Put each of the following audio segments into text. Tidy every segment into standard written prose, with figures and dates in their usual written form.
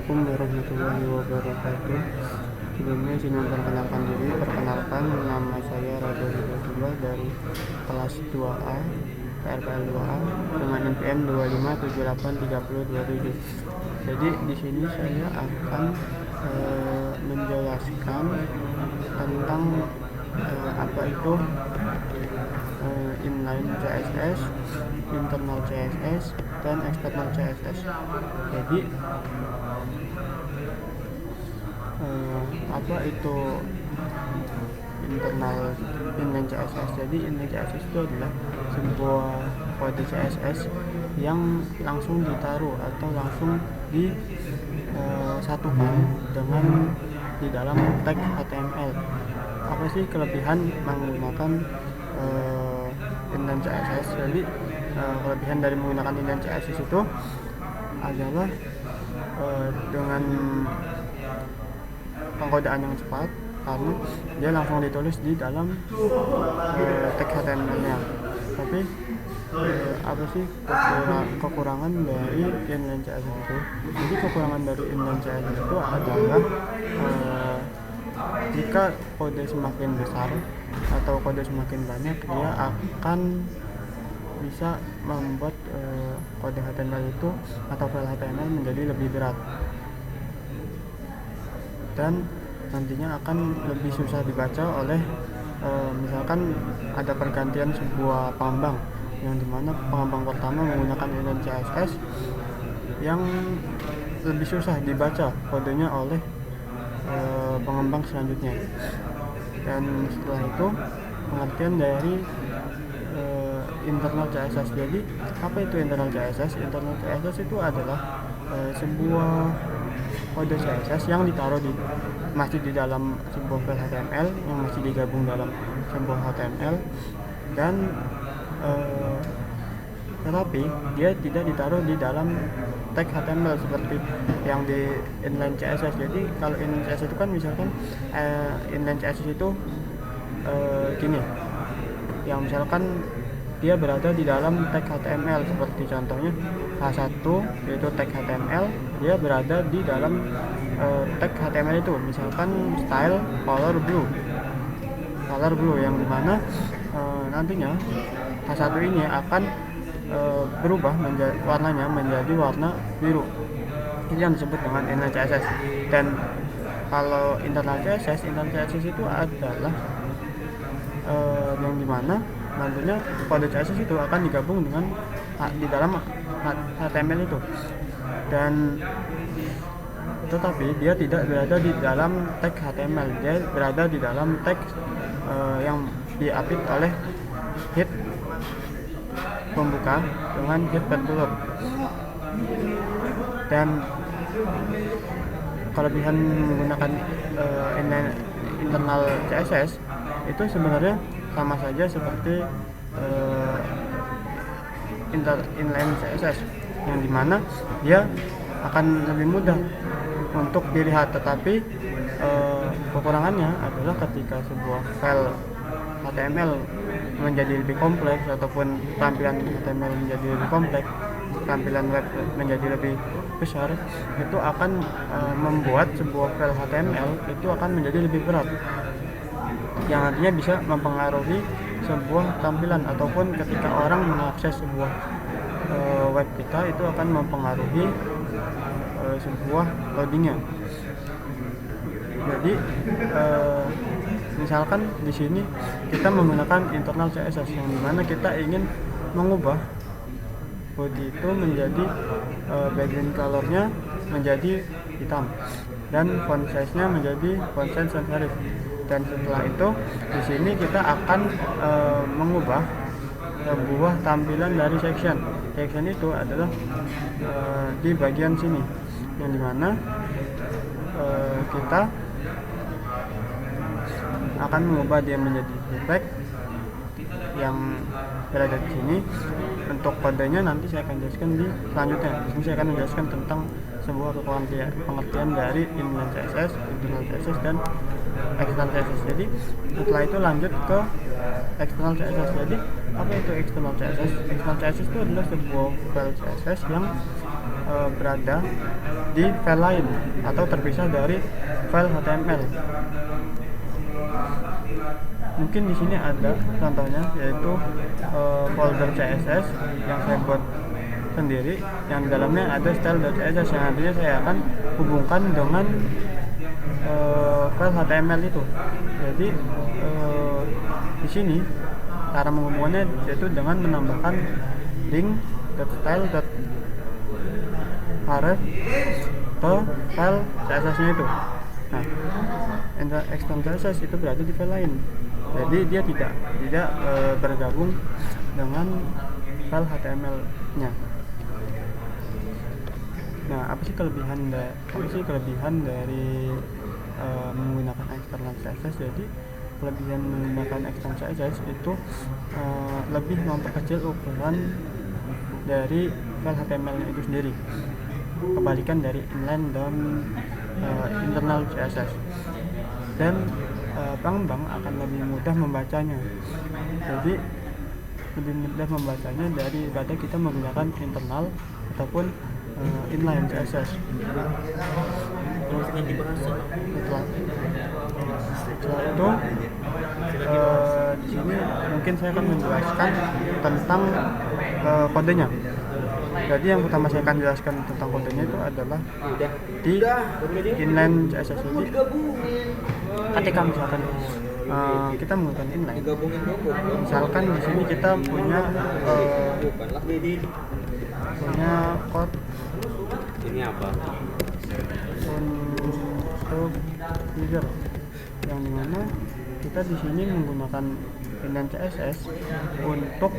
Assalamualaikum warahmatullahi wabarakatuh. Sebelumnya izin memperkenalkan diri. Perkenalkan, nama saya Rado Hidayatullah dari kelas 2A PRPL 2A dengan NPM 25783027. Jadi di sini saya akan menjelaskan tentang apa itu inline CSS, internal CSS, dan external CSS. Jadi apa itu inline CSS? Jadi inline CSS itu adalah sebuah kode CSS yang langsung ditaruh atau langsung disatukan dengan di dalam tag HTML. Apa sih kelebihan menggunakan inline CSS? Jadi kelebihan dari menggunakan inline CSS itu adalah dengan pengkodaan yang cepat, karena dia langsung ditulis di dalam tag HTML-nya. Tapi apa sih kekurangan dari inline CSS itu? Jadi kekurangan dari inline CSS itu adalah jika kode semakin besar atau kode semakin banyak, dia akan bisa membuat kode HTML itu atau file HTML menjadi lebih berat dan nantinya akan lebih susah dibaca oleh misalkan ada pergantian sebuah pengembang, yang dimana pengembang pertama menggunakan inline CSS yang lebih susah dibaca kodenya oleh pengembang selanjutnya. Dan setelah itu pengertian dari internal CSS. Jadi apa itu internal CSS? Internal CSS itu adalah sebuah kode CSS yang ditaruh masih di dalam sebuah file HTML, yang masih digabung dalam sebuah HTML, dan tetapi dia tidak ditaruh di dalam tag HTML seperti yang di inline CSS. Jadi kalau inline CSS itu kan misalkan inline CSS itu gini, yang misalkan dia berada di dalam tag HTML, seperti contohnya H1 yaitu tag HTML, dia berada di dalam tag HTML itu, misalkan style color blue, yang dimana nantinya H1 ini akan berubah warnanya menjadi warna biru. Itu yang disebut dengan inline CSS. Dan kalau internal CSS itu adalah yang dimana nantinya kode CSS itu akan digabung dengan di dalam HTML itu, dan tetapi dia tidak berada di dalam tag HTML, dia berada di dalam tag yang diapit oleh head pembuka dengan head penutup. Dan kelebihan menggunakan internal CSS itu sebenarnya sama saja seperti inline CSS, yang dimana dia akan lebih mudah untuk dilihat, tetapi kekurangannya adalah ketika sebuah file HTML menjadi lebih kompleks ataupun tampilan HTML menjadi lebih kompleks, tampilan web menjadi lebih besar, itu akan membuat sebuah file HTML itu akan menjadi lebih berat, yang nantinya bisa mempengaruhi sebuah tampilan, ataupun ketika orang mengakses sebuah web kita, itu akan mempengaruhi sebuah loadingnya. Jadi misalkan di sini kita menggunakan internal CSS, yang dimana kita ingin mengubah body itu menjadi background colornya menjadi hitam dan font size-nya menjadi font size sans serif. Dan setelah itu di sini kita akan mengubah sebuah tampilan dari section itu adalah di bagian sini, yang dimana kita akan mengubah dia menjadi flag yang berada di sini. Untuk kodenya nanti saya akan jelaskan di selanjutnya. Di sini saya akan menjelaskan tentang sebuah pengertian dari inline CSS, internal CSS, dan external CSS. Jadi setelah itu lanjut ke external CSS. Jadi apa itu external CSS? External CSS itu adalah sebuah file CSS yang berada di file lain atau terpisah dari file HTML. Mungkin di sini ada contohnya, yaitu folder CSS yang saya buat sendiri, yang di dalamnya ada style.css yang nantinya saya akan hubungkan dengan file HTML itu. Jadi di sini cara menghubungkannya yaitu dengan menambahkan link.style.href ke file CSS-nya itu. Nah, extend CSS itu berada di file lain. Jadi dia tidak bergabung dengan file HTML-nya. Nah, apa sih kelebihan dari menggunakan external CSS? Jadi kelebihan menggunakan external CSS itu lebih memperkecil ukuran dari file HTML-nya itu sendiri, kebalikan dari inline dan internal CSS. Dan pengembang akan lebih mudah membacanya. Jadi lebih mudah membacanya daripada kita menggunakan internal ataupun inline CSS. Setelah itu di sini mungkin saya akan menjelaskan tentang kodenya. Jadi yang pertama saya akan jelaskan tentang kodenya itu adalah di inline CSS. Jadi ketika misalkan kita menggunakan inline, misalkan di sini kita punya code ini apa? Untuk user, yang dimana kita di sini menggunakan inline CSS untuk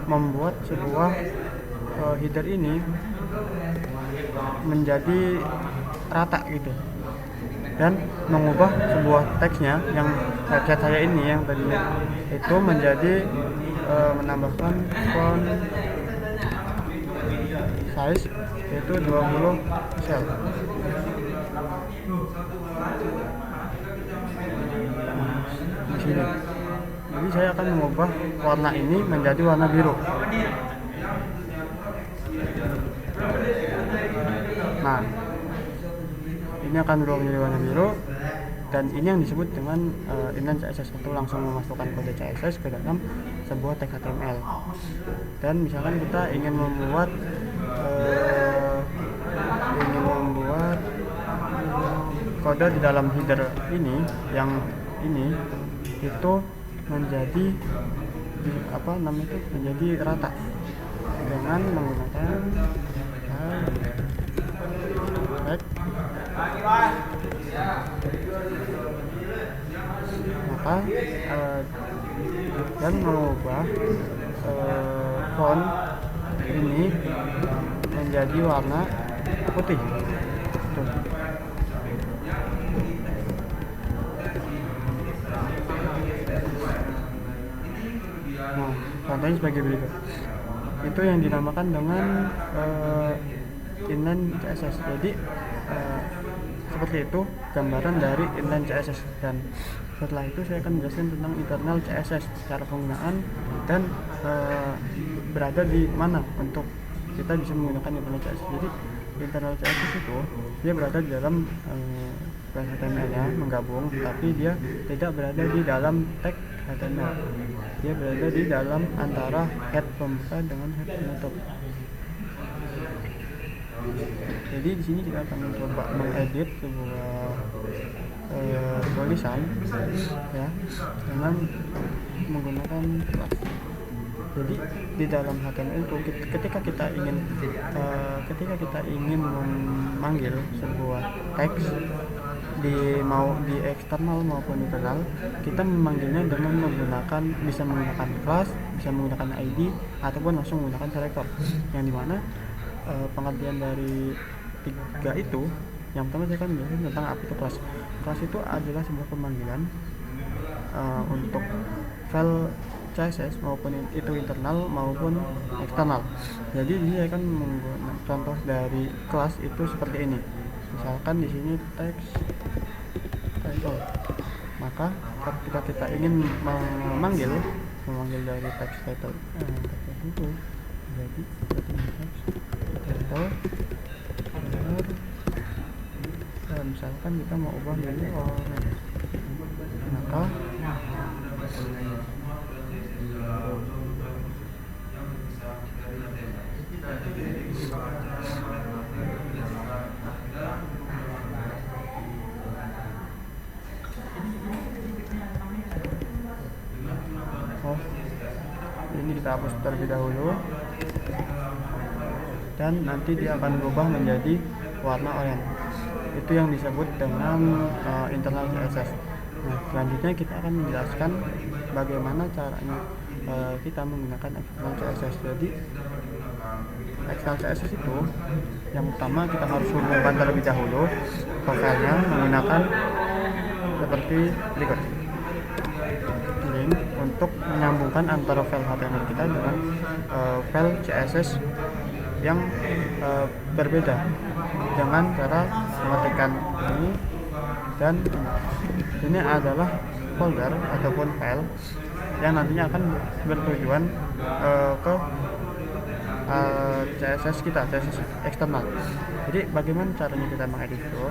membuat sebuah header ini menjadi rata gitu, dan mengubah sebuah teksnya yang website saya ini yang tadinya itu menjadi menambahkan font size yaitu 20 pixel. Di sini. Jadi saya akan mengubah warna ini menjadi warna biru. Nah, ini akan berubah menjadi warna biru, dan ini yang disebut dengan inline CSS, itu langsung memasukkan kode CSS ke dalam sebuah tag HTML. Dan misalkan kita ingin membuat kode di dalam header ini, yang ini itu menjadi menjadi rata dengan menggunakan tag, maka dan mengubah font ini menjadi warna putih. Tuh. Nah, contohnya sebagai berikut. Itu yang dinamakan dengan inline CSS. Jadi seperti itu gambaran dari inline CSS, dan setelah itu saya akan menjelaskan tentang internal CSS, cara penggunaan dan berada di mana untuk kita bisa menggunakan internal CSS. Jadi internal CSS itu dia berada di dalam file HTML-nya, menggabung, tapi dia tidak berada di dalam tag HTML. Dia berada di dalam antara head pembuka dengan head penutup. Jadi di sini kita akan mencoba mengedit sebuah tulisan ya dengan menggunakan class. Jadi di dalam HTML itu ketika kita ingin memanggil sebuah teks mau di eksternal maupun internal, kita memanggilnya dengan bisa menggunakan class, bisa menggunakan ID, ataupun langsung menggunakan selector. Yang dimana pengertian dari tiga itu, yang pertama saya akan menjelaskan tentang apa itu class. Class itu adalah sebuah pemanggilan untuk file CSS, maupun itu internal maupun eksternal. Jadi ini akan menggunakan contoh dari kelas itu seperti ini. Misalkan di sini teks title, maka ketika kita ingin memanggil dari teks title itu, jadi teks title misalkan kita mau ubah menjadi orange, maka ini kita hapus terlebih dahulu, dan nanti dia akan berubah menjadi warna oranye. Itu yang disebut dengan internal CSS. Nah, selanjutnya kita akan menjelaskan bagaimana caranya kita menggunakan external CSS. Jadi external CSS itu yang pertama kita harus hubungkan terlebih dahulu filenya menggunakan seperti berikut. Link untuk menyambungkan antara file HTML kita dengan file CSS yang berbeda dengan cara mengetikkan ini dan ini adalah folder ataupun file yang nantinya akan bertujuan ke CSS kita, CSS eksternal. Jadi bagaimana caranya kita mengedit itu?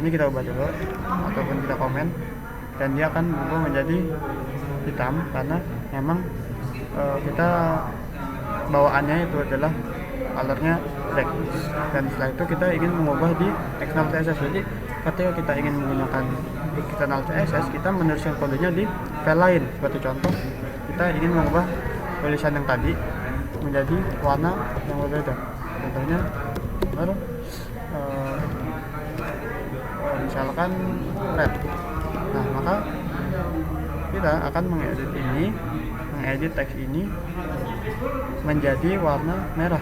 Ini kita ubah dulu ataupun kita komen, dan dia akan berubah menjadi hitam karena memang kita bawaannya itu adalah colornya black, dan setelah itu kita ingin mengubah di external CSS. Jadi ketika kita ingin menggunakan external CSS, kita menuliskan kodenya di file lain. Seperti contoh, kita ingin mengubah tulisan yang tadi menjadi warna yang berbeda, contohnya misalkan red. Nah, maka kita akan mengedit teks ini menjadi warna merah,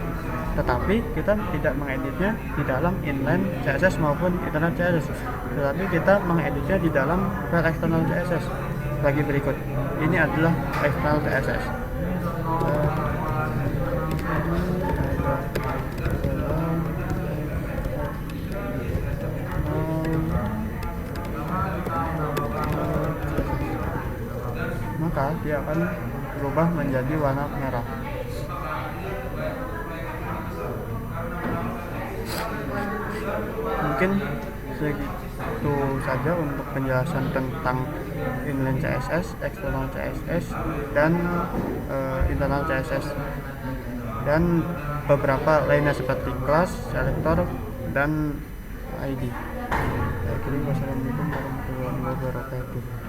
tetapi kita tidak mengeditnya di dalam inline CSS maupun internal CSS, tetapi kita mengeditnya di dalam file external CSS bagi berikut. Ini adalah external CSS. Maka dia akan berubah menjadi warna merah. Mungkin segitu saja untuk penjelasan tentang inline CSS, external CSS, dan internal CSS, dan beberapa lainnya seperti class, selector, dan ID. Wassalamualaikum warahmatullahi wabarakatuh.